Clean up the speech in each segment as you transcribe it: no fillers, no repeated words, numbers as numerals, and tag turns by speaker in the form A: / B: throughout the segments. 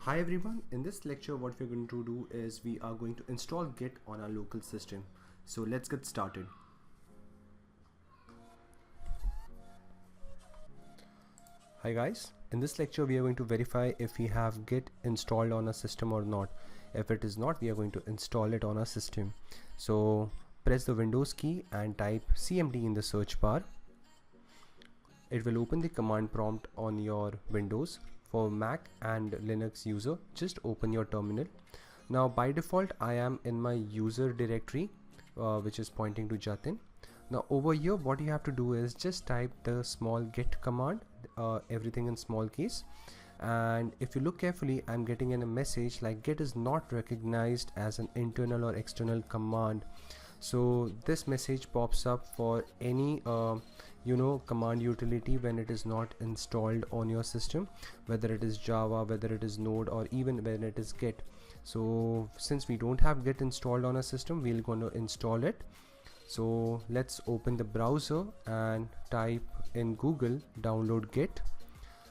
A: Hi everyone, in this lecture what we're going to do is we are going to install Git on our local system. So let's get started. Hi guys, in this lecture we are going to verify if we have Git installed on a system or not. If it is not, we are going to install it on our system. So press the Windows key and type CMD in the search bar. It will open the command prompt on your Windows. For Mac and Linux user, just open your terminal. Now by default I am in my user directory which is pointing to Jatin. Now over here what you have to do is just type the small git command, everything in small case, and if you look carefully I'm getting in a message like git is not recognized as an internal or external command. So this message pops up for any command utility when it is not installed on your system, whether it is Java, whether it is Node, or even when it is Git. So since we don't have Git installed on our system, we're going to install it. So let's open the browser and type in Google download Git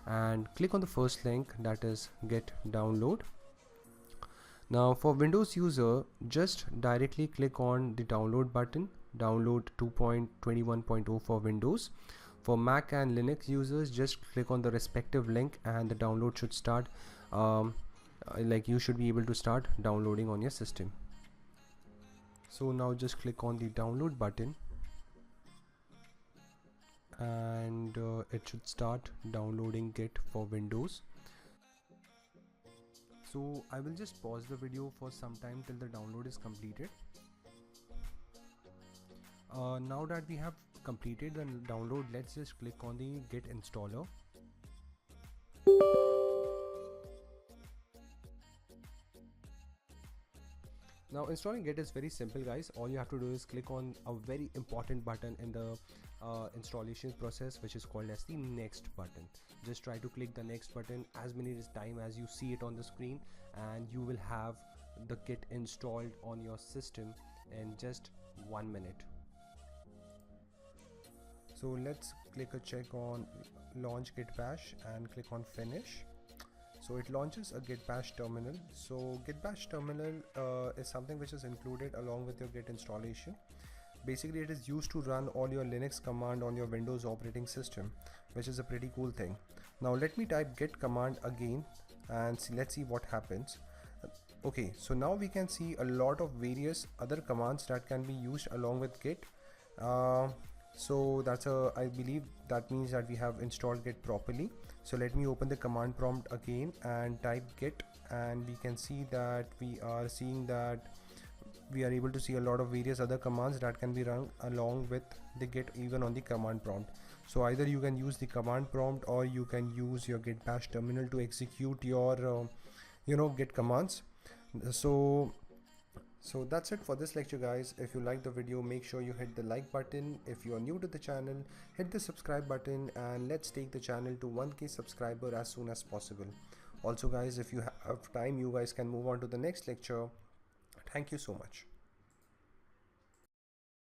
A: and click on the first link, that is Git download. Now for Windows user, just directly click on the download button, download 2.21.0 for Windows. For Mac and Linux users, just click on the respective link and the download should start, like you should be able to start downloading on your system. So now just click on the download button and it should start downloading Git for Windows. So I will just pause the video for some time till the download is completed. Now that we have completed the download, let's just click on the Git installer. Now installing Git is very simple guys. All you have to do is click on a very important button in the installation process, which is called as the next button. Just try to click the next button as many times as you see it on the screen and you will have the Git installed on your system in just 1 minute. So let's click a check on launch Git bash and click on finish. So it launches a Git bash terminal. So Git bash terminal is something which is included along with your Git installation. Basically it is used to run all your Linux command on your Windows operating system, which is a pretty cool thing. Now let me type git command again and let's see what happens. Okay, so now we can see a lot of various other commands that can be used along with Git. So that's I believe that means that we have installed Git properly. So let me open the command prompt again and type git, and we can see that we are able to see a lot of various other commands that can be run along with the Git even on the command prompt. So either you can use the command prompt or you can use your Git bash terminal to execute your Git commands. So that's it for this lecture guys. If you like the video, make sure you hit the like button. If you are new to the channel, hit the subscribe button and let's take the channel to 1K subscriber as soon as possible. Also guys, if you have time, you guys can move on to the next lecture. Thank you so much.